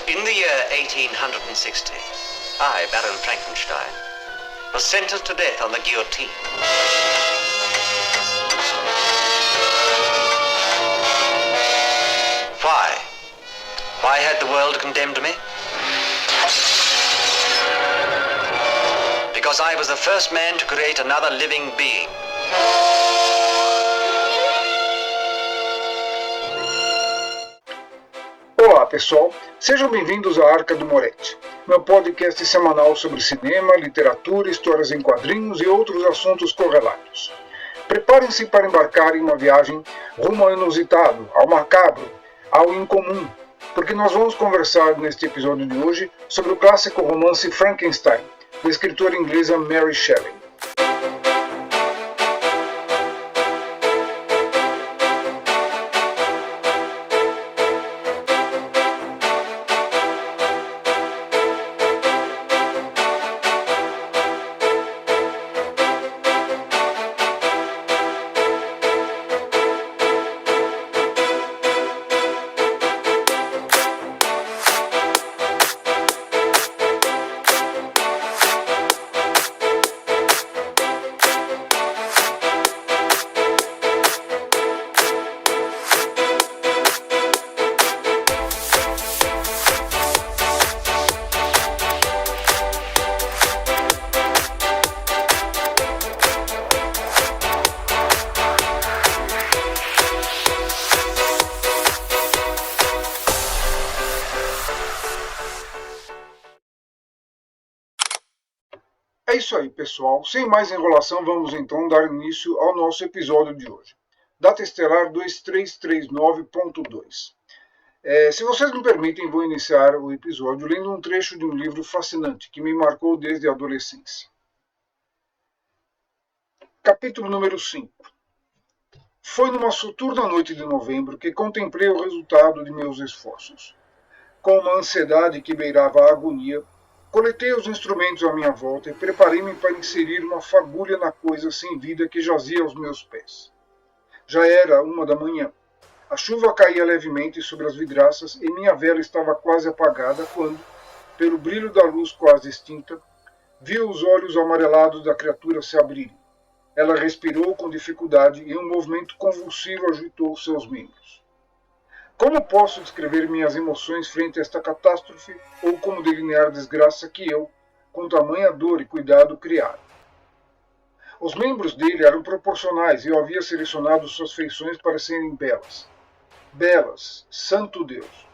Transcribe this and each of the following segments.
In the year 1860, I, Baron Frankenstein, was sentenced to death on the guillotine. Why? Why had the world condemned me? Because I was the first man to create another living being. Olá pessoal, sejam bem-vindos à Arca do Moretti, meu podcast semanal sobre cinema, literatura, histórias em quadrinhos e outros assuntos correlatos. Preparem-se para embarcar em uma viagem rumo ao inusitado, ao macabro, ao incomum, porque nós vamos conversar neste episódio de hoje sobre o clássico romance Frankenstein, da escritora inglesa Mary Shelley. É isso aí, pessoal. Sem mais enrolação, vamos então dar início ao nosso episódio de hoje. Data estelar 2339.2. Se vocês me permitem, vou iniciar o episódio lendo um trecho de um livro fascinante que me marcou desde a adolescência. Capítulo número 5. Foi numa soturna noite de novembro que contemplei o resultado de meus esforços. Com uma ansiedade que beirava a agonia, coletei os instrumentos à minha volta e preparei-me para inserir uma fagulha na coisa sem vida que jazia aos meus pés. Já era 1 da manhã. A chuva caía levemente sobre as vidraças e minha vela estava quase apagada quando, pelo brilho da luz quase extinta, vi os olhos amarelados da criatura se abrirem. Ela respirou com dificuldade e um movimento convulsivo agitou seus membros. Como posso descrever minhas emoções frente a esta catástrofe, ou como delinear a desgraça que eu, com tamanha dor e cuidado, criara? Os membros dele eram proporcionais e eu havia selecionado suas feições para serem belas. Belas, santo Deus!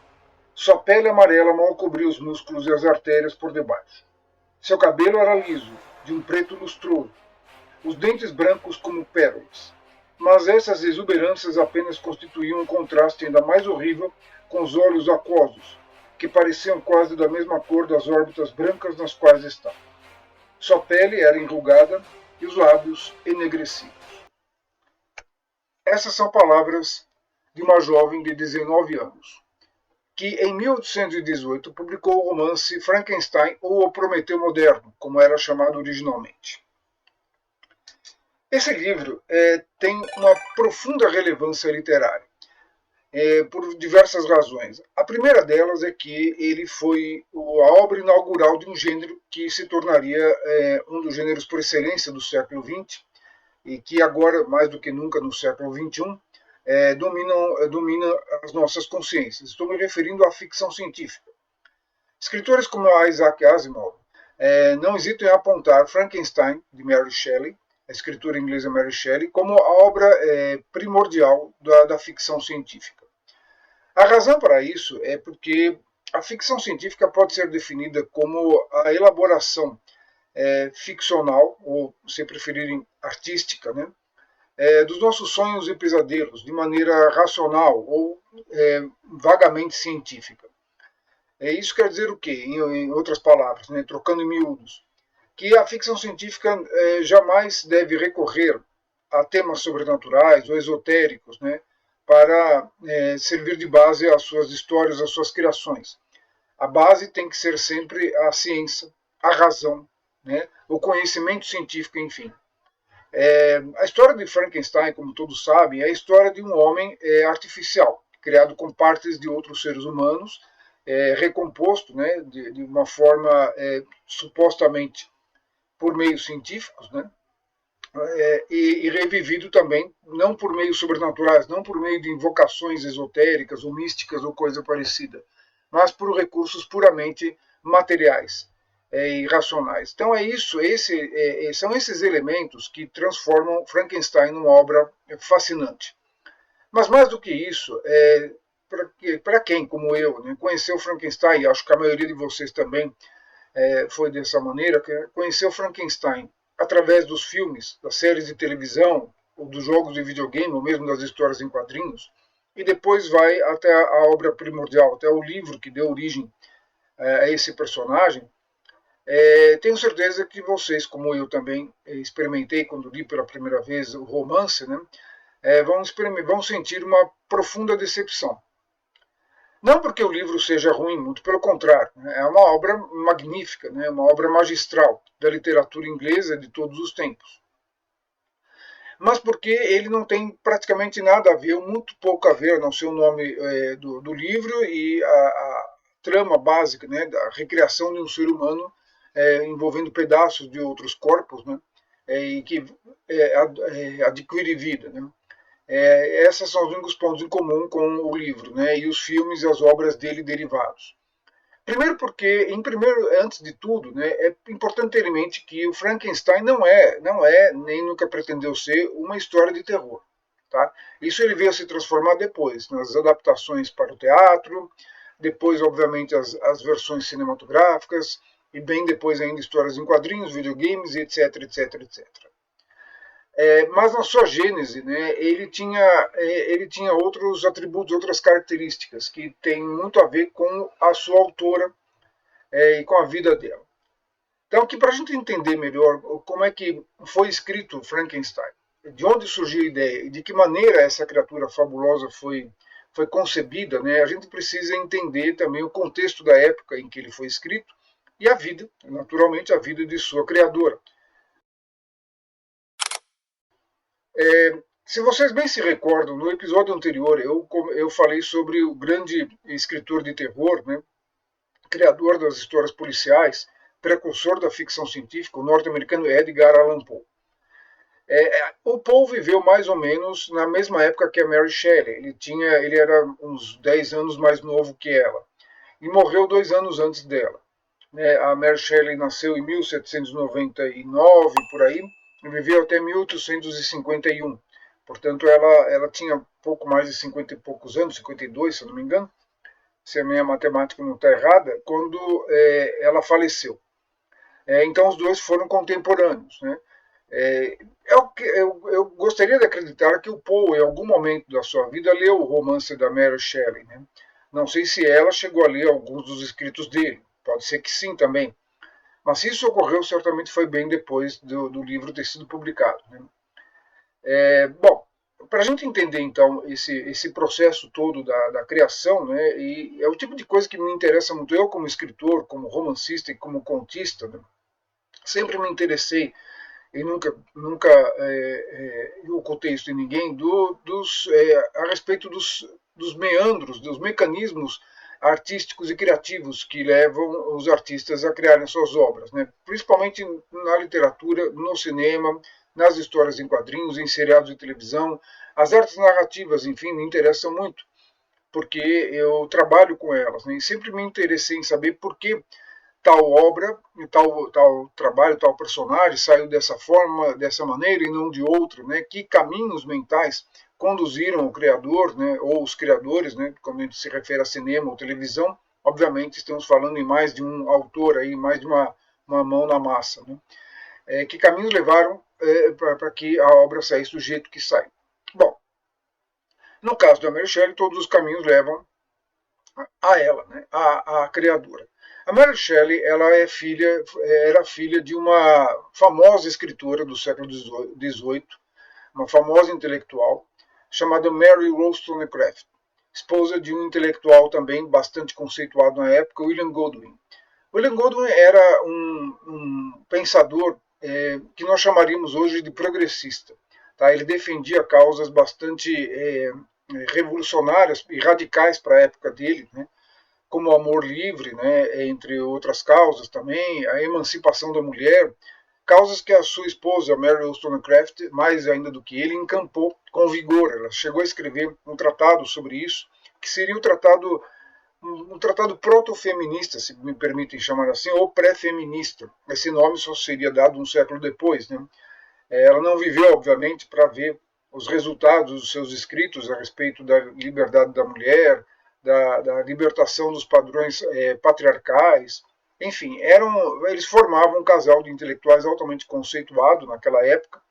Sua pele amarela mal cobria os músculos e as artérias por debaixo. Seu cabelo era liso, de um preto lustroso, os dentes brancos como pérolas. Mas essas exuberâncias apenas constituíam um contraste ainda mais horrível com os olhos aquosos, que pareciam quase da mesma cor das órbitas brancas nas quais estavam. Sua pele era enrugada e os lábios enegrecidos. Essas são palavras de uma jovem de 19 anos, que em 1818 publicou o romance Frankenstein ou O Prometeu Moderno, como era chamado originalmente. Esse livro tem uma profunda relevância literária, por diversas razões. A primeira delas é que ele foi a obra inaugural de um gênero que se tornaria um dos gêneros por excelência do século XX e que agora, mais do que nunca no século XXI, domina as nossas consciências. Estou me referindo à ficção científica. Escritores como Isaac Asimov não hesitam em apontar Frankenstein, de Mary Shelley, a escritora inglesa Mary Shelley, como a obra primordial da ficção científica. A razão para isso é porque a ficção científica pode ser definida como a elaboração ficcional, ou, se preferirem, artística, né, dos nossos sonhos e pesadelos, de maneira racional ou vagamente científica. Isso quer dizer o quê? Em outras palavras, né, trocando em miúdos, que a ficção científica jamais deve recorrer a temas sobrenaturais ou esotéricos, né, para servir de base às suas histórias, às suas criações. A base tem que ser sempre a ciência, a razão, né, o conhecimento científico, enfim. A história de Frankenstein, como todos sabem, é a história de um homem artificial, criado com partes de outros seres humanos recomposto, né, de uma forma supostamente por meios científicos, né, e revivido também, não por meios sobrenaturais, não por meio de invocações esotéricas ou místicas ou coisa parecida, mas por recursos puramente materiais e racionais. Então é isso, são esses elementos que transformam Frankenstein numa obra fascinante. Mas mais do que isso, para quem, como eu, né, conheceu Frankenstein, e acho que a maioria de vocês também foi dessa maneira, que conheceu Frankenstein através dos filmes, das séries de televisão, ou dos jogos de videogame, ou mesmo das histórias em quadrinhos, e depois vai até a obra primordial, até o livro que deu origem a esse personagem. Tenho certeza que vocês, como eu também experimentei quando li pela primeira vez o romance, né, vão sentir uma profunda decepção. Não porque o livro seja ruim, muito pelo contrário. Né? É uma obra magnífica, né? Uma obra magistral da literatura inglesa de todos os tempos. Mas porque ele não tem praticamente nada a ver, muito pouco a ver, a não ser o nome do livro e a trama básica, né, da recriação de um ser humano envolvendo pedaços de outros corpos, né, e que adquire vida. Né? Esses são os únicos pontos em comum com o livro, né, e os filmes e as obras dele derivados. Primeiro porque, antes de tudo, né, é importante ter em mente que o Frankenstein não é, nem nunca pretendeu ser, uma história de terror. Tá? Isso ele veio a se transformar depois, nas adaptações para o teatro, depois, obviamente, as versões cinematográficas, e bem depois ainda histórias em quadrinhos, videogames, etc, etc, etc. Mas na sua gênese, né, ele tinha outros atributos, outras características que têm muito a ver com a sua autora e com a vida dela. Então, aqui para a gente entender melhor como é que foi escrito Frankenstein, de onde surgiu a ideia e de que maneira essa criatura fabulosa foi concebida, né, a gente precisa entender também o contexto da época em que ele foi escrito e a vida, naturalmente, a vida de sua criadora. Se vocês bem se recordam, no episódio anterior eu falei sobre o grande escritor de terror, né, criador das histórias policiais, precursor da ficção científica, o norte-americano Edgar Allan Poe. O Poe viveu mais ou menos na mesma época que a Mary Shelley. Ele era uns 10 anos mais novo que ela e morreu 2 anos antes dela. A Mary Shelley nasceu em 1799, por aí, e viveu até 1851. Portanto, ela tinha pouco mais de 50 e poucos anos, 52, se eu não me engano, se a minha matemática não está errada, quando ela faleceu. Então, os dois foram contemporâneos. Né? Eu gostaria de acreditar que o Poe, em algum momento da sua vida, leu o romance da Mary Shelley. Né? Não sei se ela chegou a ler alguns dos escritos dele. Pode ser que sim também. Mas se isso ocorreu, certamente foi bem depois do livro ter sido publicado. Né? Bom, para a gente entender então esse processo todo da criação, né, e é o tipo de coisa que me interessa muito, eu como escritor, como romancista e como contista, né, sempre me interessei, e nunca eu ocultei isso de ninguém, a respeito dos meandros, dos mecanismos artísticos e criativos que levam os artistas a criarem suas obras, né? Principalmente na literatura, no cinema, nas histórias em quadrinhos, em seriados de televisão. As artes narrativas, enfim, me interessam muito, porque eu trabalho com elas, né? E sempre me interessei em saber por que tal obra, tal trabalho, tal personagem saiu dessa forma, dessa maneira e não de outra, né? Que caminhos mentais conduziram o criador, né, ou os criadores, né, quando a gente se refere a cinema ou televisão, obviamente estamos falando em mais de um autor, aí, mais de uma mão na massa. Né? Que caminhos levaram para que a obra saísse do jeito que sai? Bom, no caso da Mary Shelley, todos os caminhos levam a ela, né, a criadora. A Mary Shelley era filha de uma famosa escritora do século XVIII, uma famosa intelectual, chamada Mary Wollstonecraft, esposa de um intelectual também bastante conceituado na época, William Godwin. William Godwin era um pensador que nós chamaríamos hoje de progressista. Tá? Ele defendia causas bastante revolucionárias e radicais para a época dele, né? como o amor livre, né, entre outras causas também, a emancipação da mulher, causas que a sua esposa, Mary Wollstonecraft, mais ainda do que ele, encampou com vigor. Ela chegou a escrever um tratado sobre isso, que seria um tratado proto-feminista, se me permitem chamar assim, ou pré-feminista. Esse nome só seria dado um século depois, né? Ela não viveu, obviamente, para ver os resultados dos seus escritos a respeito da liberdade da mulher, da libertação dos padrões patriarcais. Enfim, eles formavam um casal de intelectuais altamente conceituado naquela época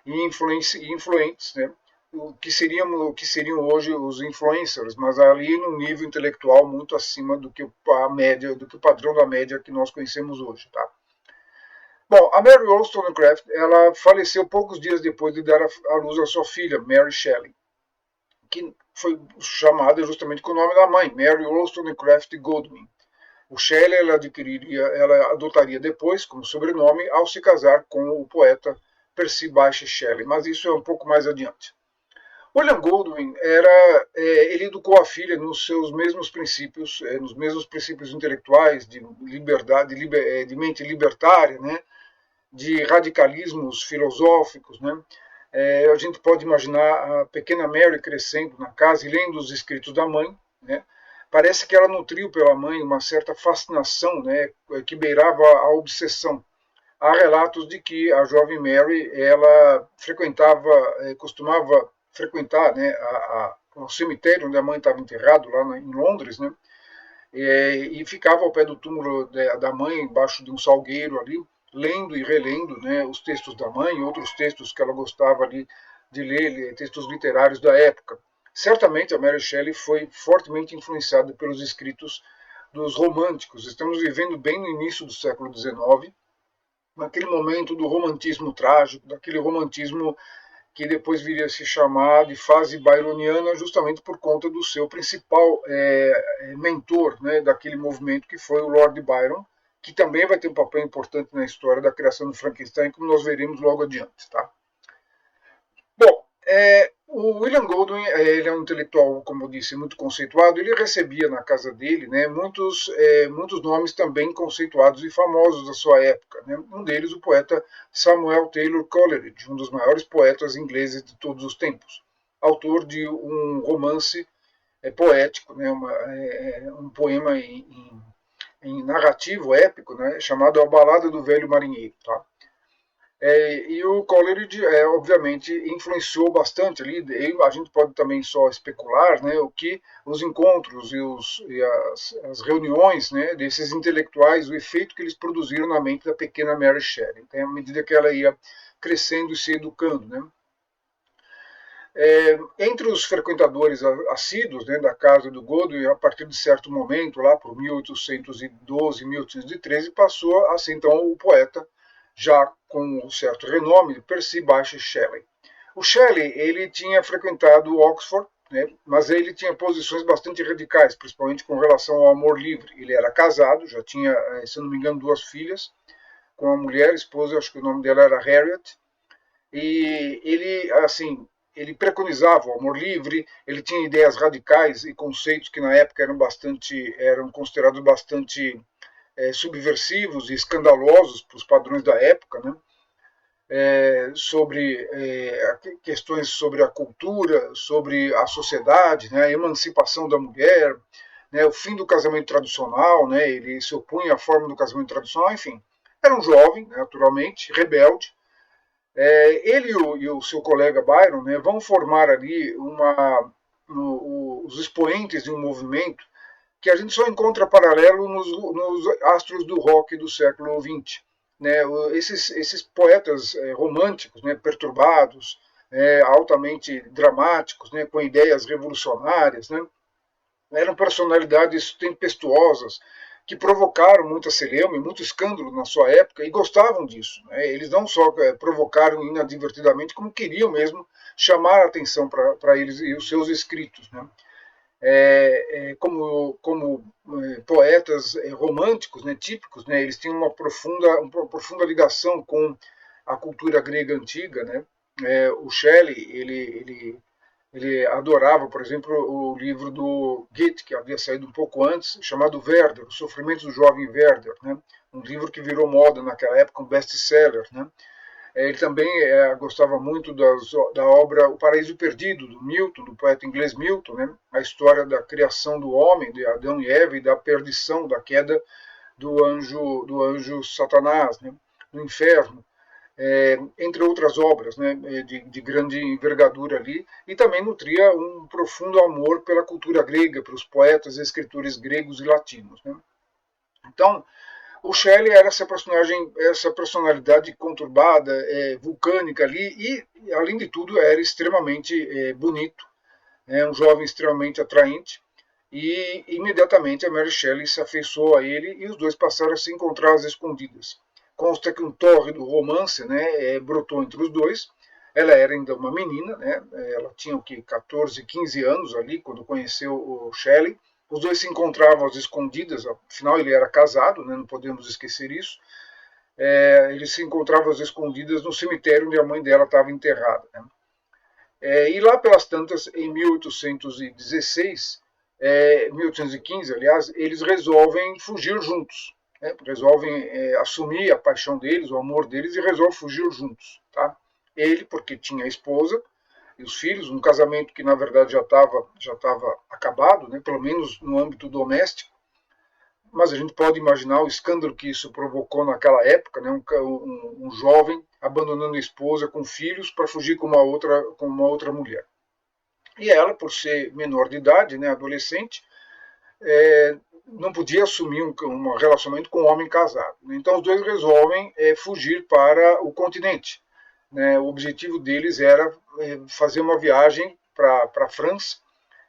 e influentes, né? O que seriam hoje os influencers, mas ali num nível intelectual muito acima do que a média, do que o padrão da média que nós conhecemos hoje, tá? Bom, a Mary Wollstonecraft, ela faleceu poucos dias depois de dar à luz a sua filha, Mary Shelley, que foi chamada justamente com o nome da mãe, Mary Wollstonecraft Godwin. O Shelley ela adotaria depois como sobrenome ao se casar com o poeta Percy Bysshe Shelley, mas isso é um pouco mais adiante. William Goldwyn ele educou a filha nos mesmos princípios intelectuais de liberdade, de mente libertária, né, de radicalismos filosóficos, né. A gente pode imaginar a pequena Mary crescendo na casa e lendo os escritos da mãe, né. Parece que ela nutriu pela mãe uma certa fascinação, né, que beirava a obsessão. Há relatos de que a jovem Mary ela costumava frequentar, né, o cemitério onde a mãe estava enterrada, lá em Londres, né, e ficava ao pé do túmulo da mãe, embaixo de um salgueiro ali, lendo e relendo, né, os textos da mãe e outros textos que ela gostava ali de ler, textos literários da época. Certamente a Mary Shelley foi fortemente influenciada pelos escritos dos românticos. Estamos vivendo bem no início do século XIX, naquele momento do romantismo trágico, daquele romantismo que depois viria a se chamar de fase byroniana, justamente por conta do seu principal mentor, né, daquele movimento, que foi o Lord Byron, que também vai ter um papel importante na história da criação do Frankenstein, como nós veremos logo adiante. Tá? Bom, o William Goldwyn, ele é um intelectual, como eu disse, muito conceituado. Ele recebia na casa dele, né, muitos nomes também conceituados e famosos da sua época, né? Um deles, o poeta Samuel Taylor Coleridge, um dos maiores poetas ingleses de todos os tempos, autor de um romance poético, né, um poema em narrativo épico, né, chamado A Balada do Velho Marinheiro. Tá? E o Coleridge, obviamente, influenciou bastante ali. A gente pode também só especular, né, o que os encontros e as reuniões, né, desses intelectuais, o efeito que eles produziram na mente da pequena Mary Shelley, então, à medida que ela ia crescendo e se educando. Né. Entre os frequentadores assíduos, né, da casa do Godwin, a partir de certo momento, lá por 1812, 1813, passou a ser então o poeta, já com um certo renome, Percy Bysshe Shelley. O Shelley, ele tinha frequentado Oxford, né, mas ele tinha posições bastante radicais, principalmente com relação ao amor livre. Ele era casado, já tinha, se não me engano, 2 filhas, com uma mulher, esposa, acho que o nome dela era Harriet, e ele preconizava o amor livre, ele tinha ideias radicais e conceitos que na época eram considerados bastante subversivos e escandalosos para os padrões da época, né? Sobre questões sobre a cultura, sobre a sociedade, né? A emancipação da mulher, né? O fim do casamento tradicional, né? Ele se opunha à forma do casamento tradicional, enfim. Era um jovem, naturalmente, rebelde. Ele e o seu colega Byron, né, vão formar ali os expoentes de um movimento que a gente só encontra paralelo nos astros do rock do século XX. Né? Esses poetas românticos, né, perturbados, altamente dramáticos, né, com ideias revolucionárias, né, eram personalidades tempestuosas que provocaram muita celeuma e muito escândalo na sua época e gostavam disso. Né? Eles não só provocaram inadvertidamente, como queriam mesmo chamar a atenção para eles e os seus escritos. Né? Como poetas românticos, né, típicos, né, eles tinham uma profunda ligação com a cultura grega antiga. Né? O Shelley, ele Ele adorava, por exemplo, o livro do Goethe, que havia saído um pouco antes, chamado Werder, Os Sofrimentos do Jovem Werder, né? Um livro que virou moda naquela época, um best-seller, né? Ele também gostava muito da obra O Paraíso Perdido, do Milton, do poeta inglês Milton, né? A história da criação do homem, de Adão e Eva, e da perdição, da queda do anjo Satanás, né? No inferno. Entre outras obras, né, de grande envergadura ali, e também nutria um profundo amor pela cultura grega, pelos poetas e escritores gregos e latinos. Né. Então, o Shelley era essa personagem, essa personalidade conturbada, vulcânica ali, e, além de tudo, era extremamente bonito, um jovem extremamente atraente, e imediatamente a Mary Shelley se afeiçoou a ele e os dois passaram a se encontrar às escondidas. Consta que um tórrido romance, né, brotou entre os dois. Ela era ainda uma menina, né, ela tinha o que, 14, 15 anos ali, quando conheceu o Shelley. Os dois se encontravam às escondidas, afinal ele era casado, né, não podemos esquecer isso. Eles se encontravam às escondidas no cemitério onde a mãe dela estava enterrada. Né. E lá pelas tantas, em 1816, 1815, aliás, eles resolvem fugir juntos. Né? Resolvem assumir a paixão deles, o amor deles, e resolvem fugir juntos. Tá? Ele, porque tinha a esposa e os filhos, um casamento que na verdade já estava acabado, né? Pelo menos no âmbito doméstico, mas a gente pode imaginar o escândalo que isso provocou naquela época, né? Um jovem abandonando a esposa com filhos para fugir com uma outra mulher. E ela, por ser menor de idade, né, adolescente, não podia assumir um relacionamento com um homem casado. Então os dois resolvem fugir para o continente. Né? O objetivo deles era fazer uma viagem para a França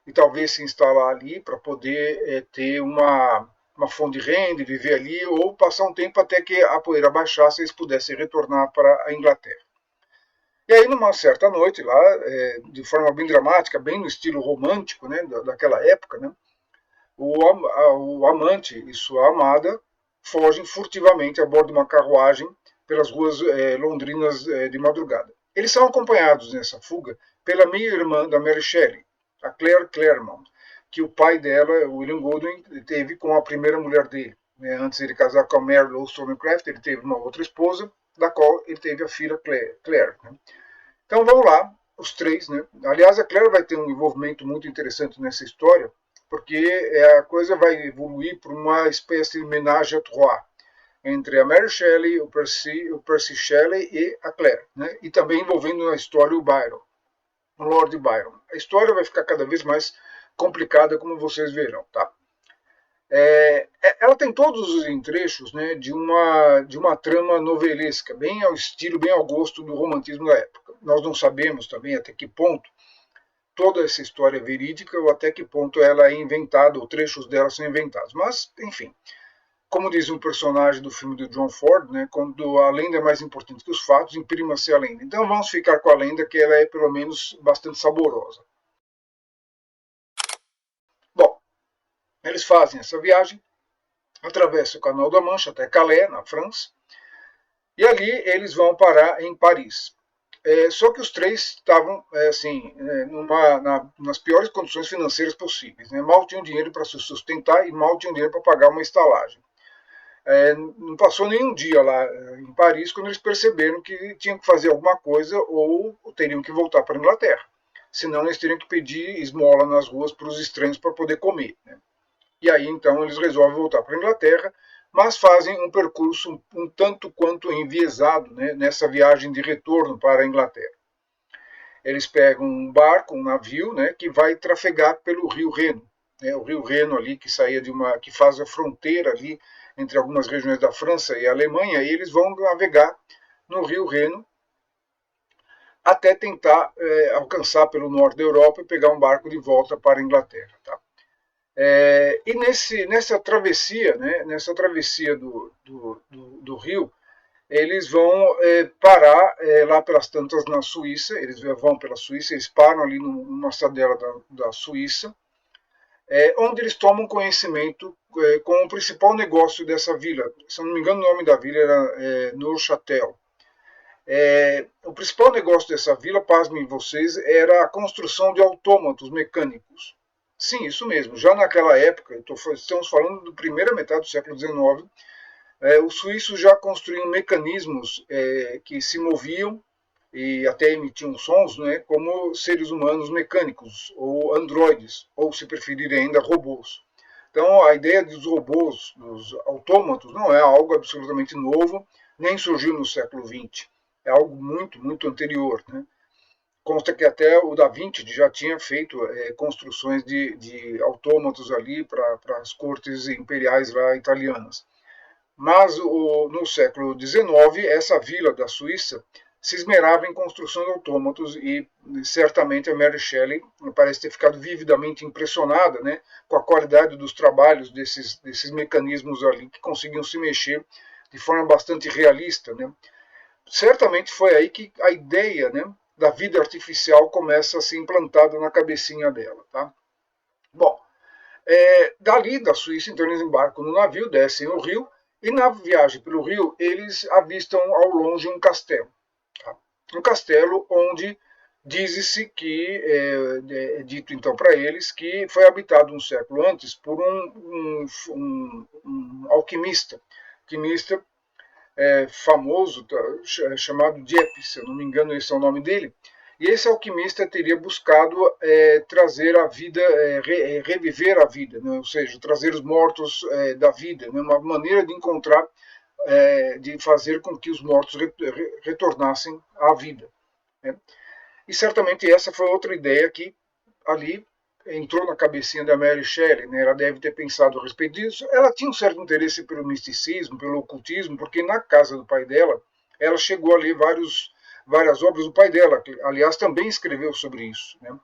e talvez se instalar ali para poder ter uma fonte de renda e viver ali, ou passar um tempo até que a poeira baixasse e eles pudessem retornar para a Inglaterra. E aí, numa certa noite, lá, de forma bem dramática, bem no estilo romântico, né, daquela época, né, o amante e sua amada fogem furtivamente a bordo de uma carruagem pelas ruas londrinas de madrugada. Eles são acompanhados nessa fuga pela meia-irmã da Mary Shelley, a Claire Claremont, que o pai dela, William Goldwyn, teve com a primeira mulher dele. Né? Antes de ele casar com a Mary Wollstonecraft, ele teve uma outra esposa, da qual ele teve a filha Claire. Né? Então vamos lá, os três. Né? Aliás, a Claire vai ter um envolvimento muito interessante nessa história, porque a coisa vai evoluir para uma espécie de ménage à trois entre a Mary Shelley, o Percy Shelley e a Claire. Né? E também envolvendo na história o Byron, o Lord Byron. A história vai ficar cada vez mais complicada, como vocês verão. Tá? Ela tem todos os entrechos, né, de uma trama novelesca, bem ao estilo, bem ao gosto do romantismo da época. Nós não sabemos também até que ponto toda essa história é verídica ou até que ponto ela é inventada, ou trechos dela são inventados. Mas, enfim, como diz um personagem do filme do John Ford, né, quando a lenda é mais importante que os fatos, imprima-se a lenda. Então vamos ficar com a lenda, que ela é pelo menos bastante saborosa. Bom, eles fazem essa viagem, atravessam o Canal da Mancha até Calais, na França, e ali eles vão parar em Paris. Só que os três estavam assim, nas piores condições financeiras possíveis. Né? Mal tinham dinheiro para se sustentar e mal tinham dinheiro para pagar uma estalagem. Não passou nenhum dia lá em Paris quando eles perceberam que tinham que fazer alguma coisa ou teriam que voltar para a Inglaterra. Senão eles teriam que pedir esmola nas ruas para os estranhos para poder comer. Né? E aí então eles resolvem voltar para a Inglaterra, mas fazem um percurso um tanto quanto enviesado, né, nessa viagem de retorno para a Inglaterra. Eles pegam um barco, um navio, né, que vai trafegar pelo Rio Reno, né, o Rio Reno ali que saía que faz a fronteira ali entre algumas regiões da França e a Alemanha, e eles vão navegar no Rio Reno até tentar alcançar pelo norte da Europa e pegar um barco de volta para a Inglaterra. Tá? E nessa travessia, né, do rio, eles vão parar lá pelas tantas na Suíça, eles vão pela Suíça, eles param ali numa cidadela da Suíça, onde eles tomam conhecimento com o principal negócio dessa vila. Se eu não me engano, o nome da vila era Neuchâtel. O principal negócio dessa vila, pasmem vocês, era a construção de autômatos mecânicos. Sim, isso mesmo. Já naquela época, estamos falando da primeira metade do século XIX, os suíços já construíam mecanismos que se moviam e até emitiam sons, né, como seres humanos mecânicos, ou androides, ou se preferirem ainda, robôs. Então a ideia dos robôs, dos autômatos, não é algo absolutamente novo, nem surgiu no século XX. É algo muito, muito anterior. Né? Consta que até o Da Vinci já tinha feito construções de autômatos ali para as cortes imperiais lá italianas. Mas no século XIX, essa vila da Suíça se esmerava em construção de autômatos e certamente a Mary Shelley parece ter ficado vividamente impressionada, né, com a qualidade dos trabalhos desses mecanismos ali que conseguiam se mexer de forma bastante realista. Né. Certamente foi aí que a ideia, né, da vida artificial começa a ser implantada na cabecinha dela. Tá? Bom, dali da Suíça, então eles embarcam no navio, descem o rio, e na viagem pelo rio, eles avistam ao longe um castelo. Tá? Um castelo onde diz-se que, é dito então para eles, que foi habitado um século antes por um alquimista. Alquimista famoso, chamado Dieppe, se eu não me engano, esse é o nome dele. E esse alquimista teria buscado trazer a vida, reviver a vida, né? Ou seja, trazer os mortos da vida, né? Uma maneira de encontrar, de fazer com que os mortos retornassem à vida. Né? E certamente essa foi outra ideia que ali entrou na cabecinha da Mary Shelley, né? Ela deve ter pensado a respeito disso. Ela tinha um certo interesse pelo misticismo, pelo ocultismo, porque na casa do pai dela, ela chegou a ler várias obras do pai dela, que, aliás, também escreveu sobre isso. Né? O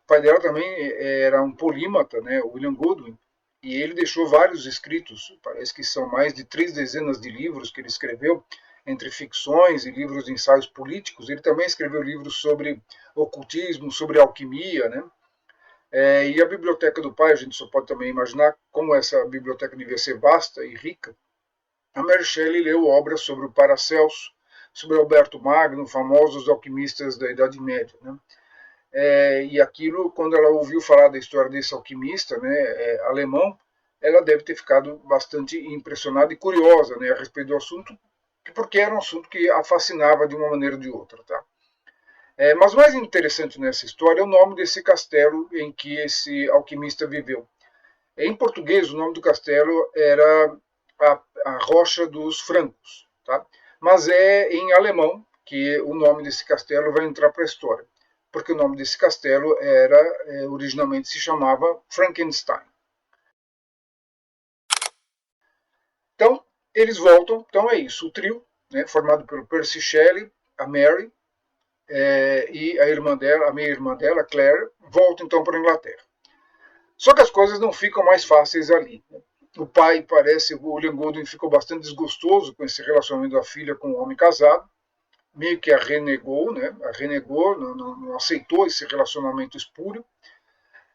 pai dela também era um polímata, né? William Godwin, e ele deixou vários escritos, parece que são mais de 3 dezenas de livros que ele escreveu, entre ficções e livros de ensaios políticos. Ele também escreveu livros sobre ocultismo, sobre alquimia, né? E a biblioteca do pai, a gente só pode também imaginar como essa biblioteca devia ser vasta e rica. A Mary Shelley leu obras sobre o Paracelso, sobre Alberto Magno, famosos alquimistas da Idade Média. Né? E aquilo, quando ela ouviu falar da história desse alquimista, né, alemão, ela deve ter ficado bastante impressionada e curiosa, né, a respeito do assunto, porque era um assunto que a fascinava de uma maneira ou de outra. Tá? Mas o mais interessante nessa história é o nome desse castelo em que esse alquimista viveu. Em português, o nome do castelo era a Rocha dos Francos, tá? Mas é em alemão que o nome desse castelo vai entrar para a história, porque o nome desse castelo originalmente se chamava Frankenstein. Então, eles voltam, então é isso, o trio, né, formado pelo Percy Shelley, a Mary, e a meia irmã dela, Claire, volta então para a Inglaterra. Só que as coisas não ficam mais fáceis ali. O pai parece, o William Goldwyn ficou bastante desgostoso com esse relacionamento da filha com um homem casado, meio que a renegou, né? Não aceitou esse relacionamento espúrio.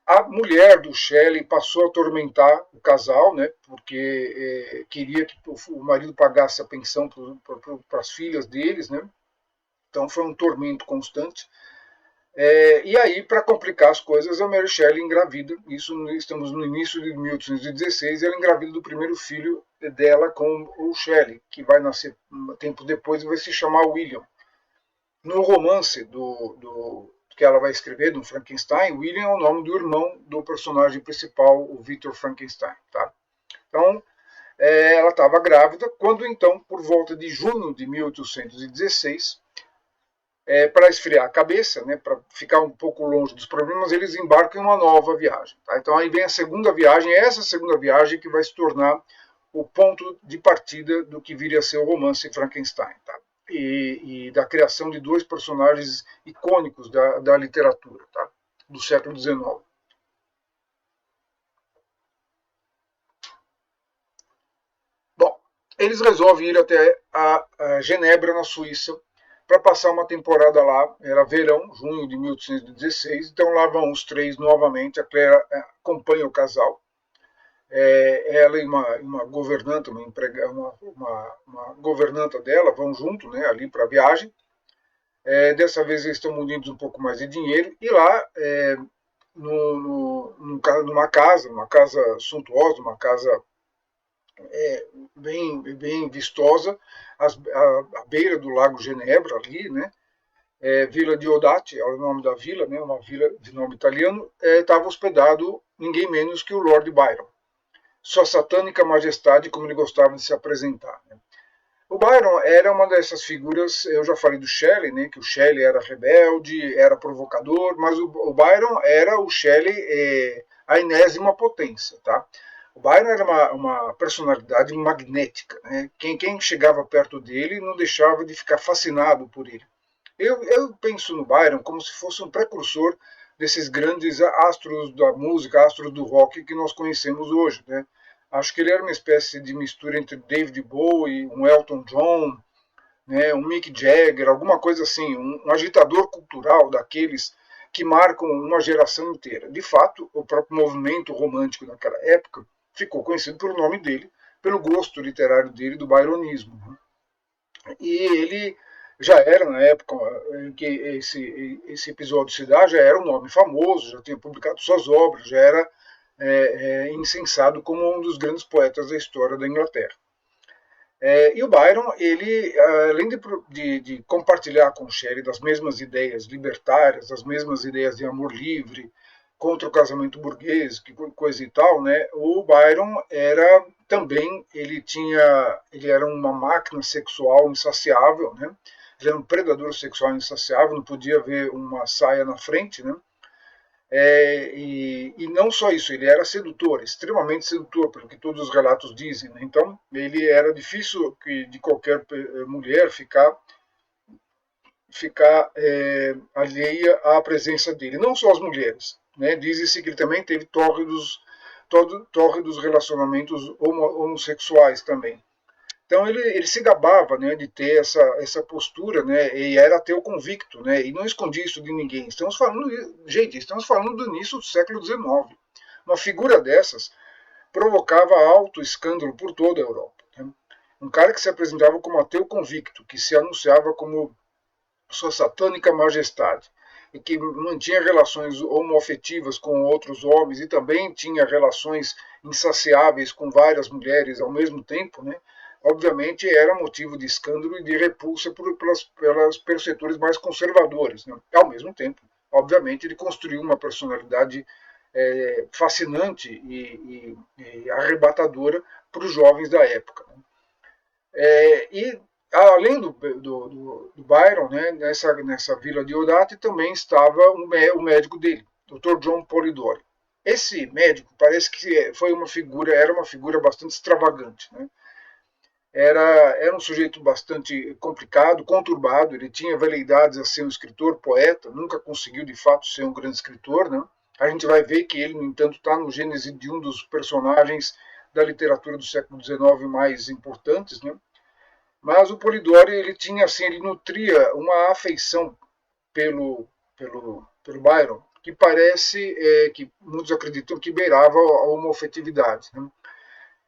A mulher do Shelley passou a atormentar o casal, né? Porque queria que o marido pagasse a pensão para as filhas deles, né? Então foi um tormento constante. E aí, para complicar as coisas, a Mary Shelley engravida. Estamos no início de 1816, e ela engravida do primeiro filho dela com o Shelley, que vai nascer tempo depois e vai se chamar William. No romance que ela vai escrever, do Frankenstein, William é o nome do irmão do personagem principal, o Victor Frankenstein. Tá? Então, ela estava grávida, quando então, por volta de junho de 1816, para esfriar a cabeça, né, para ficar um pouco longe dos problemas, eles embarcam em uma nova viagem. Tá? Então aí vem a segunda viagem, essa segunda viagem que vai se tornar o ponto de partida do que viria a ser o romance Frankenstein. Tá? E da criação de dois personagens icônicos da literatura, tá? Do século XIX. Bom, eles resolvem ir até a Genebra, na Suíça, para passar uma temporada lá, era verão, junho de 1816, então lá vão os três novamente, a Claire acompanha o casal, ela e uma governanta, uma governanta dela, vão junto, né, ali para a viagem, Dessa vez eles estão munidos um pouco mais de dinheiro, e lá, numa casa suntuosa, uma casa bem vistosa, à beira do Lago Genebra, ali, né? Vila Diodati, é o nome da vila, né? Uma vila de nome italiano, estava hospedado ninguém menos que o Lord Byron. Sua satânica majestade, como ele gostava de se apresentar. Né? O Byron era uma dessas figuras, eu já falei do Shelley, né, que o Shelley era rebelde, era provocador, mas o Byron era o Shelley, a enésima potência. Tá? O Byron era uma personalidade magnética. Né? Quem chegava perto dele não deixava de ficar fascinado por ele. Eu penso no Byron como se fosse um precursor desses grandes astros da música, astros do rock que nós conhecemos hoje. Né? Acho que ele era uma espécie de mistura entre David Bowie, um Elton John, né, um Mick Jagger, alguma coisa assim, um agitador cultural daqueles que marcam uma geração inteira. De fato, o próprio movimento romântico naquela época ficou conhecido pelo nome dele, pelo gosto literário dele do byronismo. Né? E ele já era, na época em que esse episódio se dá, já era um nome famoso, já tinha publicado suas obras, já era incensado como um dos grandes poetas da história da Inglaterra. E o Byron, ele, além de compartilhar com Shelley das mesmas ideias libertárias, das mesmas ideias de amor livre, contra o casamento burguês, que coisa e tal, né? O Byron era também, ele era uma máquina sexual insaciável, né? Ele era um predador sexual insaciável, não podia ver uma saia na frente, né? E não só isso, ele era sedutor, extremamente sedutor, pelo que todos os relatos dizem. Né? Então, ele era difícil de qualquer mulher ficar alheia à presença dele. Não só as mulheres. Né? Diz-se que ele também teve tórridos relacionamentos homossexuais também. Então ele se gabava, né, de ter essa postura, né, e era ateu convicto, né, e não escondia isso de ninguém. Estamos falando do início do século XIX. Uma figura dessas provocava alto escândalo por toda a Europa. Né? Um cara que se apresentava como ateu convicto, que se anunciava como sua satânica majestade, e que mantinha relações homoafetivas com outros homens e também tinha relações insaciáveis com várias mulheres ao mesmo tempo, né? Obviamente era motivo de escândalo e de repulsa pelos setores mais conservadores. Né? Ao mesmo tempo, obviamente, ele construiu uma personalidade fascinante e arrebatadora para os jovens da época. Né? E além do Byron, né, nessa vila de Odate também estava o médico dele, Dr. John Polidori. Esse médico parece que era uma figura bastante extravagante. Né? Era um sujeito bastante complicado, conturbado, ele tinha veleidades a ser um escritor, poeta, nunca conseguiu de fato ser um grande escritor. Né? A gente vai ver que ele, no entanto, está no gênese de um dos personagens da literatura do século XIX mais importantes. Né? Mas o Polidori, ele tinha assim, ele nutria uma afeição pelo Byron, que parece que muitos acreditam que beirava a homofetividade. Né?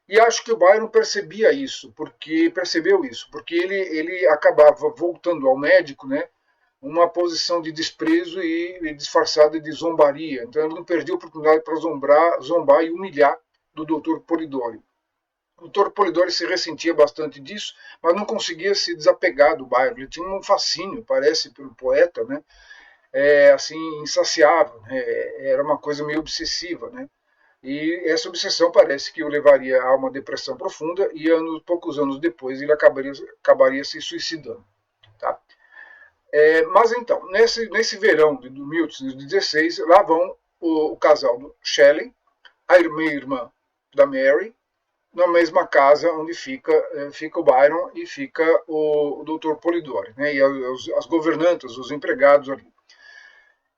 E acho que o Byron percebeu isso, porque ele acabava voltando ao médico, né, uma posição de desprezo e disfarçada de zombaria. Então ele não perdia a oportunidade para zombar e humilhar do Dr. Polidori. O Dr. Polidori se ressentia bastante disso, mas não conseguia se desapegar do Byron. Ele tinha um fascínio, parece, pelo poeta, né, assim, insaciável. Né, era uma coisa meio obsessiva, né. E essa obsessão parece que o levaria a uma depressão profunda e poucos anos depois ele acabaria se suicidando. Tá? Mas então, nesse verão de 1816, lá vão o casal do Shelley, a irmã da Mary, na mesma casa onde fica o Byron e fica o Dr. Polidori, né, e as governantas, os empregados ali.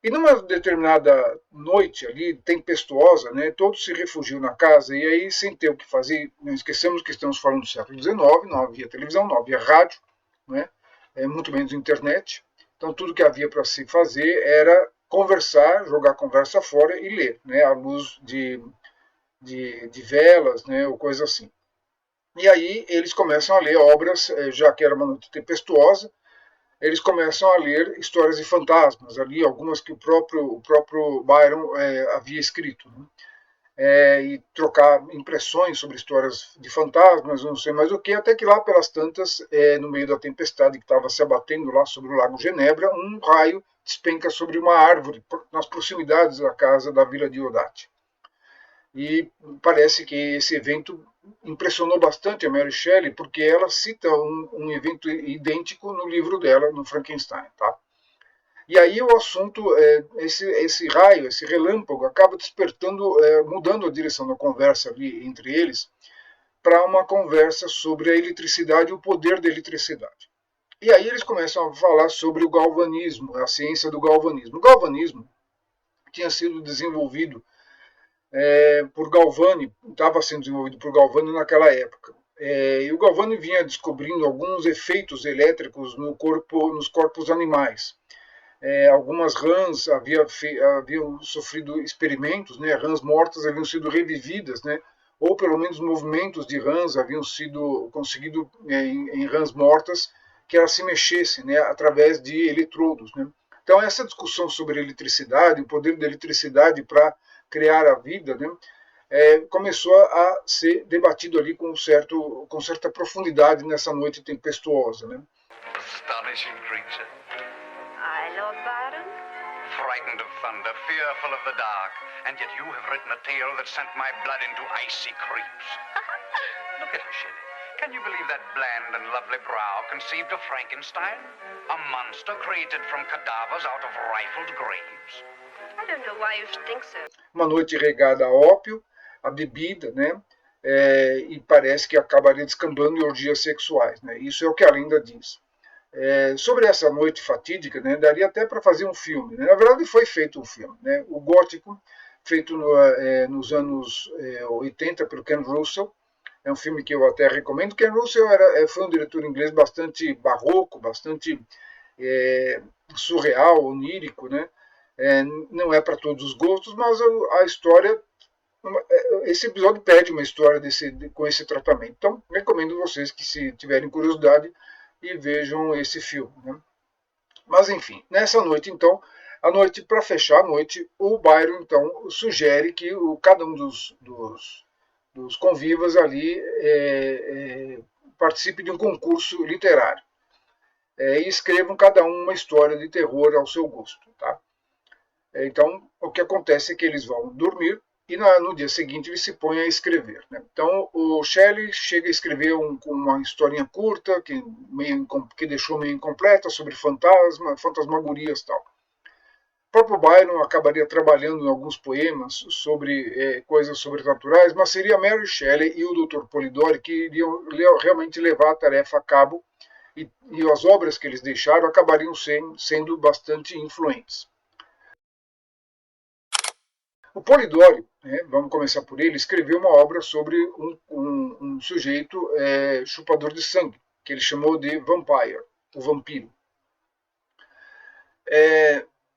E numa determinada noite ali, tempestuosa, né, todos se refugiam na casa e aí, sem ter o que fazer, não esquecemos que estamos falando do século XIX, não havia televisão, não havia rádio, né, muito menos internet. Então tudo que havia para se fazer era conversar, jogar a conversa fora e ler, né, à luz de velas, né, ou coisa assim. E aí eles começam a ler obras, já que era uma noite tempestuosa, eles começam a ler histórias de fantasmas, ali algumas que o próprio Byron havia escrito, né? E trocar impressões sobre histórias de fantasmas, não sei mais o que, até que lá pelas tantas, no meio da tempestade que estava se abatendo lá sobre o Lago Genebra, um raio despenca sobre uma árvore nas proximidades da casa da Vila Diodati. E parece que esse evento impressionou bastante a Mary Shelley, porque ela cita um evento idêntico no livro dela, no Frankenstein. Tá? E aí o assunto, esse raio, esse relâmpago, acaba despertando, mudando a direção da conversa ali entre eles, para uma conversa sobre a eletricidade e o poder da eletricidade. E aí eles começam a falar sobre o galvanismo, a ciência do galvanismo. O galvanismo tinha sido desenvolvido por Galvani, estava sendo desenvolvido por Galvani naquela época. E o Galvani vinha descobrindo alguns efeitos elétricos nos corpos animais. Algumas rãs haviam sofrido experimentos, né? Rãs mortas haviam sido revividas, né? Ou pelo menos movimentos de rãs haviam sido conseguidos em rãs mortas que elas se mexessem, né? Através de eletrodos, né? Então essa discussão sobre eletricidade, o poder da eletricidade para criar a vida, né? Começou a ser debatido ali com certa profundidade nessa noite tempestuosa, né? Astonishing creature. I, Lord Byron? Frightened of thunder, fearful of the dark, and yet you have written a tale that sent my blood into icy creeps. Look at her, Shelley. Can you believe that bland and lovely brow conceived a Frankenstein? A monster created from cadavers out of rifled graves? I don't know why you should think so. Uma noite regada a ópio, a bebida, né? E parece que acabaria descambando em orgias sexuais, né? Isso é o que a lenda diz. Sobre essa noite fatídica, né, daria até para fazer um filme. Né? Na verdade, foi feito um filme. Né? O Gótico, feito nos anos 80 pelo Ken Russell, é um filme que eu até recomendo. Ken Russell foi um diretor inglês bastante barroco, bastante surreal, onírico. Né? Não é para todos os gostos, mas a história... Esse episódio pede uma história com esse tratamento. Então, recomendo vocês que, se tiverem curiosidade, e vejam esse filme. Né? Mas enfim, nessa noite então, a noite para fechar a noite, o Byron então sugere que cada um dos convivas ali participe de um concurso literário e escrevam cada um uma história de terror ao seu gosto. Tá? Então, o que acontece é que eles vão dormir e no dia seguinte ele se põe a escrever. Né? Então, o Shelley chega a escrever uma historinha curta, que deixou meio incompleta, sobre fantasmagorias e tal. O próprio Byron acabaria trabalhando em alguns poemas sobre coisas sobrenaturais, mas seria Mary Shelley e o Dr. Polidori que iriam realmente levar a tarefa a cabo, e as obras que eles deixaram acabariam sendo bastante influentes. O Polidori, vamos começar por ele, escreveu uma obra sobre um sujeito chupador de sangue, que ele chamou de Vampire, o vampiro.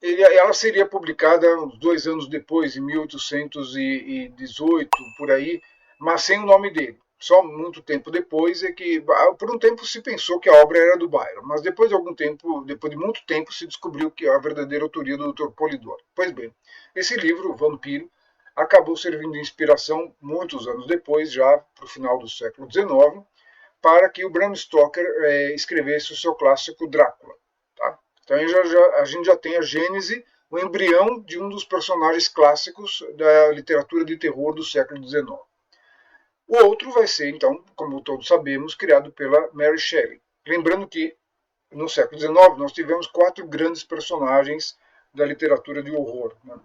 Ela seria publicada uns 2 anos depois, em 1818, por aí, mas sem o nome dele. Só muito tempo depois é que, por um tempo se pensou que a obra era do Byron, mas depois de muito tempo, se descobriu que a verdadeira autoria do Dr. Polidori. Pois bem, esse livro, Vampiro, acabou servindo de inspiração, muitos anos depois, já para o final do século XIX, para que o Bram Stoker escrevesse o seu clássico Drácula. Tá? Então a gente já tem a gênese, o embrião de um dos personagens clássicos da literatura de terror do século XIX. O outro vai ser, então, como todos sabemos, criado pela Mary Shelley. Lembrando que no século XIX nós tivemos 4 grandes personagens da literatura de horror. Né?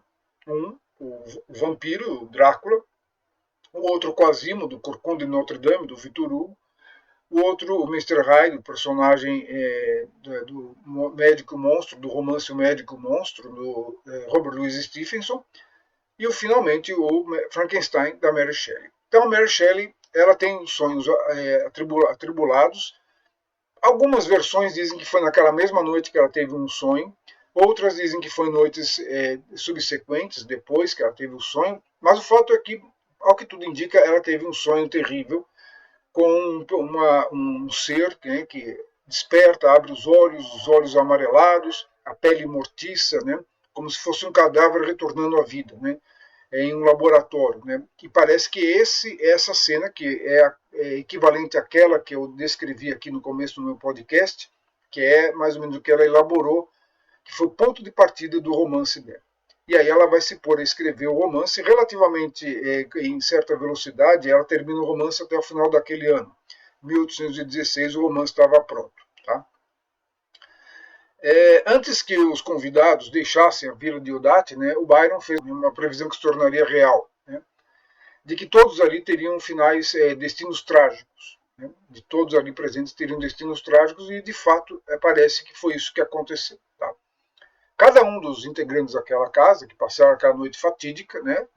O vampiro, o Drácula. O outro, Quasimodo, do Corcunda de Notre Dame, do Victor Hugo. O outro, o Mr. Hyde, o personagem do médico monstro, do romance O Médico Monstro, do Robert Louis Stevenson. E, finalmente, o Frankenstein, da Mary Shelley. Então, a Mary Shelley ela tem sonhos atribulados. Algumas versões dizem que foi naquela mesma noite que ela teve um sonho. Outras dizem que foi em noites subsequentes, depois que ela teve o sonho. Mas o fato é que, ao que tudo indica, ela teve um sonho terrível com um ser que desperta, abre os olhos amarelados, a pele mortiça, né, como se fosse um cadáver retornando à vida, né, em um laboratório, né, e parece que essa cena, que é equivalente àquela que eu descrevi aqui no começo do meu podcast, que é mais ou menos o que ela elaborou, que foi o ponto de partida do romance dela. E aí ela vai se pôr a escrever o romance relativamente em certa velocidade, ela termina o romance até o final daquele ano. 1816 o romance estava pronto. Tá? Antes que os convidados deixassem a vila de Iodate, né, o Byron fez uma previsão que se tornaria real, né, de que todos ali teriam finais, destinos trágicos. Né, de todos ali presentes teriam destinos trágicos e, de fato, parece que foi isso que aconteceu. Tá? Cada um dos integrantes daquela casa, que passaram aquela noite fatídica, né,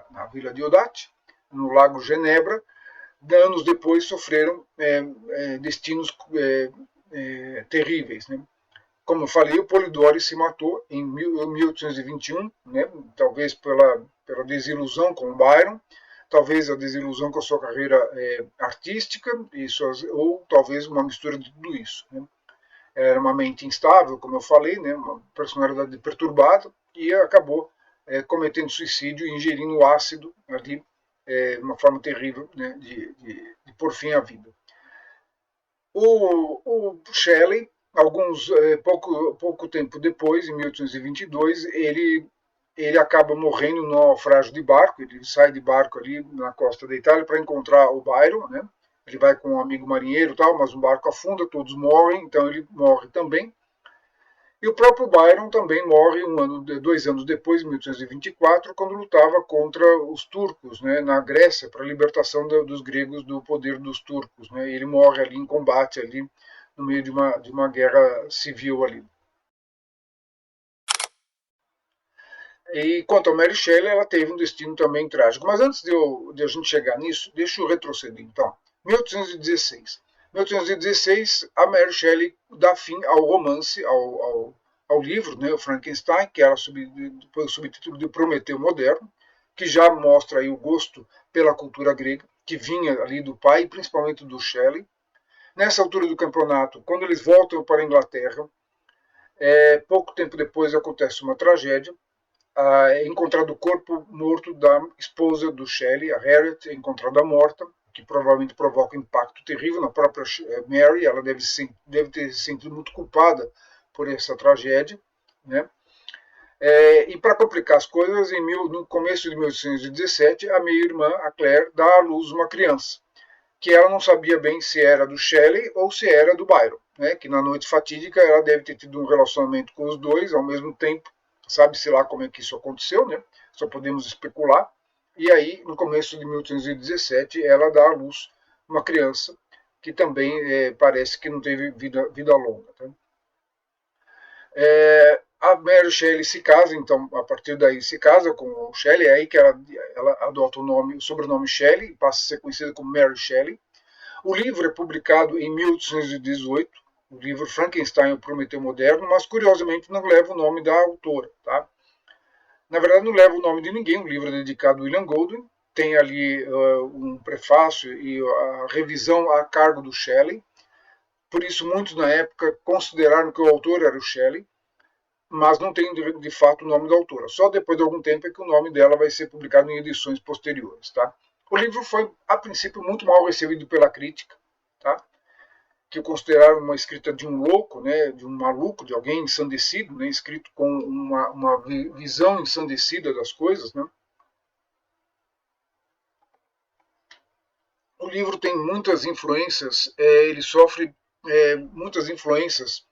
na vila de Iodate, no lago Genebra, anos depois sofreram destinos terríveis. Né? Como eu falei, o Polidori se matou em 1821, né? Talvez pela desilusão com o Byron, talvez a desilusão com a sua carreira artística, ou talvez uma mistura de tudo isso. Né? Era uma mente instável, como eu falei, né? Uma personalidade perturbada, e acabou cometendo suicídio e ingerindo ácido ali, uma forma terrível, né? de pôr fim à vida. O Shelley, pouco tempo depois, em 1822, ele acaba morrendo no naufrágio de barco. Ele sai de barco ali na costa da Itália para encontrar o Byron, né? Ele vai com um amigo marinheiro, tal, mas o barco afunda, todos morrem, então ele morre também. E o próprio Byron também morre 2 anos depois, em 1824, quando lutava contra os turcos, né, na Grécia, para a libertação dos gregos do poder dos turcos. Né? Ele morre ali em combate, ali, no meio de uma guerra civil ali. E quanto a Mary Shelley, ela teve um destino também trágico. Mas antes de a gente chegar nisso, deixa eu retroceder. Então, 1816. 1816, a Mary Shelley dá fim ao romance, ao livro, né, o Frankenstein, que era o subtítulo de Prometeu Moderno, que já mostra aí o gosto pela cultura grega, que vinha ali do pai, principalmente do Shelley. Nessa altura do campeonato, quando eles voltam para a Inglaterra, pouco tempo depois acontece uma tragédia. É encontrado o corpo morto da esposa do Shelley, a Harriet, é encontrada morta, que provavelmente provoca um impacto terrível na própria Mary. Ela deve ter se sentido muito culpada por essa tragédia. Né? E para complicar as coisas, no começo de 1817, a minha irmã, a Claire, dá à luz uma criança, que ela não sabia bem se era do Shelley ou se era do Byron. Né? Que na noite fatídica ela deve ter tido um relacionamento com os dois ao mesmo tempo. Sabe-se lá como é que isso aconteceu, né? Só podemos especular. E aí, no começo de 1817, ela dá à luz uma criança que também parece que não teve vida longa. Tá? A Mary Shelley se casa, então, a partir daí se casa com o Shelley, é aí que ela adota o sobrenome Shelley, passa a ser conhecida como Mary Shelley. O livro é publicado em 1818, o livro Frankenstein, o Prometeu Moderno, mas curiosamente não leva o nome da autora. Tá? Na verdade, não leva o nome de ninguém, um livro dedicado a William Goldwyn, tem ali um prefácio e a revisão a cargo do Shelley, por isso muitos na época consideraram que o autor era o Shelley, mas não tem de fato o nome da autora. Só depois de algum tempo é que o nome dela vai ser publicado em edições posteriores. Tá? O livro foi, a princípio, muito mal recebido pela crítica, tá? Que consideraram uma escrita de um louco, né, de um maluco, de alguém ensandecido, né, escrito com uma visão ensandecida das coisas. Né. O livro tem muitas influências, ele sofre muitas influências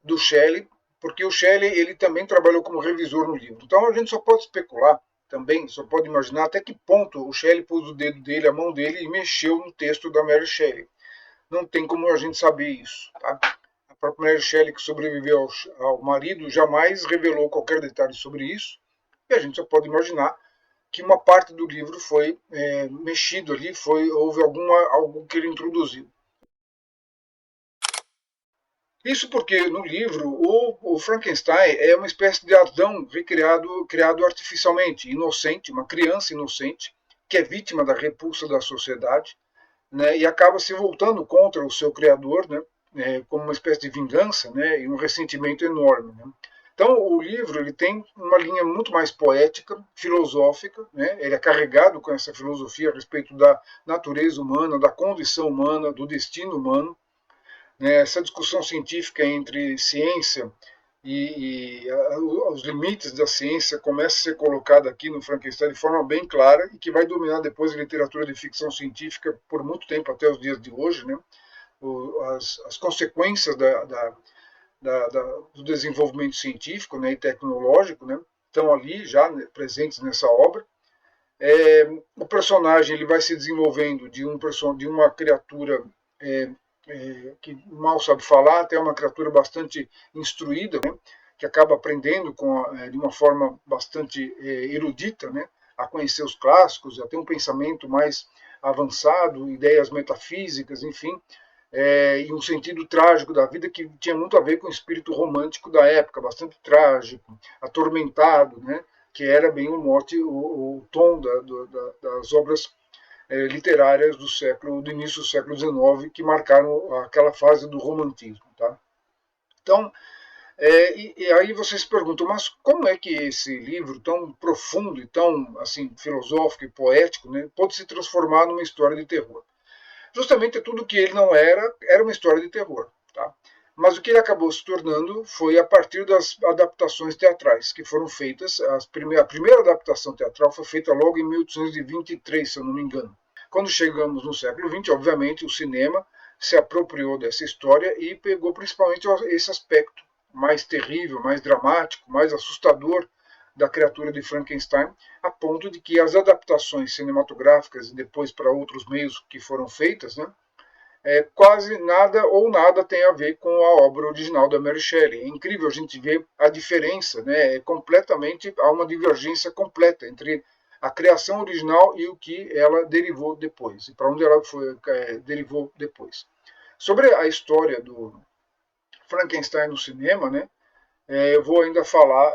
do Shelley, porque o Shelley ele também trabalhou como revisor no livro. Então a gente só pode especular também, só pode imaginar até que ponto o Shelley pôs o dedo dele, a mão dele e mexeu no texto da Mary Shelley. Não tem como a gente saber isso. Tá? A própria Mary Shelley, que sobreviveu ao marido, jamais revelou qualquer detalhe sobre isso. E a gente só pode imaginar que uma parte do livro foi mexido ali, houve algo que ele introduziu. Isso porque no livro o Frankenstein é uma espécie de Adão criado artificialmente, inocente, uma criança inocente, que é vítima da repulsa da sociedade, né, e acaba se voltando contra o seu criador, né, como uma espécie de vingança, né, e um ressentimento enorme. Né? Então, o livro ele tem uma linha muito mais poética, filosófica, né? Ele é carregado com essa filosofia a respeito da natureza humana, da condição humana, do destino humano. Né? Essa discussão científica entre ciência e os limites da ciência começa a ser colocada aqui no Frankenstein de forma bem clara e que vai dominar depois a literatura de ficção científica por muito tempo, até os dias de hoje. Né? As consequências do desenvolvimento científico, né, e tecnológico, né, estão ali já, né, presentes nessa obra. O personagem ele vai se desenvolvendo de uma criatura que mal sabe falar até uma criatura bastante instruída, né, que acaba aprendendo de uma forma bastante erudita, né, a conhecer os clássicos, a ter um pensamento mais avançado, ideias metafísicas, enfim, e um sentido trágico da vida que tinha muito a ver com o espírito romântico da época, bastante trágico, atormentado, né, que era bem o mote, o tom das obras literárias do início do século XIX, que marcaram aquela fase do romantismo. Tá? Então, e aí vocês se perguntam, mas como é que esse livro tão profundo e tão assim, filosófico e poético, né, pode se transformar numa história de terror? Justamente tudo que ele não era uma história de terror. Tá? Mas o que ele acabou se tornando foi a partir das adaptações teatrais que foram feitas. A primeira adaptação teatral foi feita logo em 1823, se eu não me engano. Quando chegamos no século XX, obviamente, o cinema se apropriou dessa história e pegou principalmente esse aspecto mais terrível, mais dramático, mais assustador da criatura de Frankenstein, a ponto de que as adaptações cinematográficas e depois para outros meios que foram feitas, né, quase nada ou nada tem a ver com a obra original da Mary Shelley. É incrível a gente ver a diferença, né, há uma divergência completa entre a criação original e o que ela derivou depois, e para onde ela derivou depois. Sobre a história do Frankenstein no cinema, né, eu vou ainda falar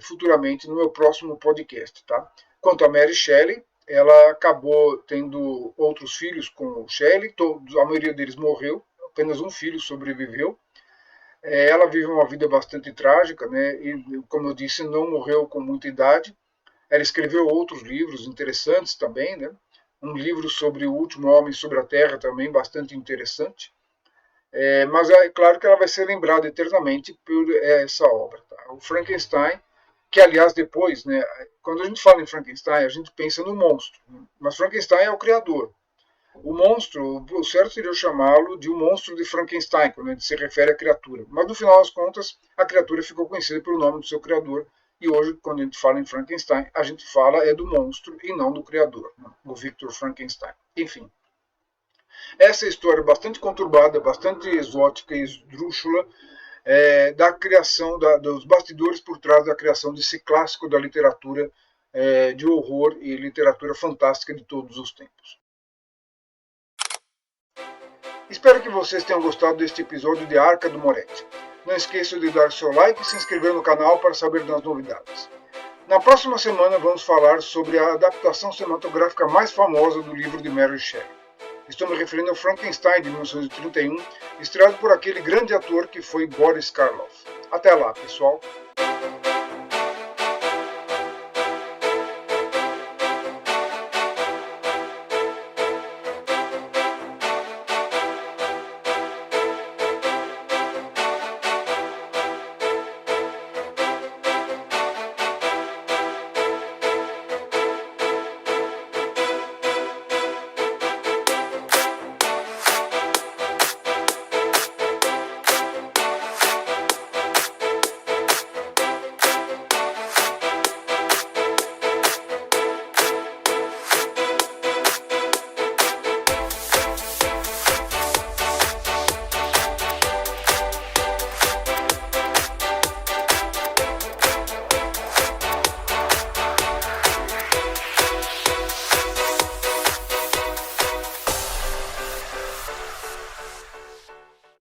futuramente no meu próximo podcast. Tá? Quanto a Mary Shelley, ela acabou tendo outros filhos com o Shelley, a maioria deles morreu, apenas um filho sobreviveu. Ela vive uma vida bastante trágica, né, e, como eu disse, não morreu com muita idade. Ela escreveu outros livros interessantes também, né? Um livro sobre o último homem sobre a Terra também bastante interessante. Mas é claro que ela vai ser lembrada eternamente por essa obra. Tá? O Frankenstein, que aliás depois, né, quando a gente fala em Frankenstein, a gente pensa no monstro, né? Mas Frankenstein é o criador. O monstro, o certo seria chamá-lo de um monstro de Frankenstein, quando a gente se refere à criatura. Mas no final das contas, a criatura ficou conhecida pelo nome do seu criador. E hoje, quando a gente fala em Frankenstein, a gente fala do monstro e não do criador, né? O Victor Frankenstein. Enfim. Essa história bastante conturbada, bastante exótica e esdrúxula, da criação, dos bastidores por trás da criação desse clássico da literatura de horror e literatura fantástica de todos os tempos. Espero que vocês tenham gostado deste episódio de Arca do Moretti. Não esqueça de dar seu like e se inscrever no canal para saber das novidades. Na próxima semana vamos falar sobre a adaptação cinematográfica mais famosa do livro de Mary Shelley. Estou me referindo ao Frankenstein de 1931, estreado por aquele grande ator que foi Boris Karloff. Até lá, pessoal!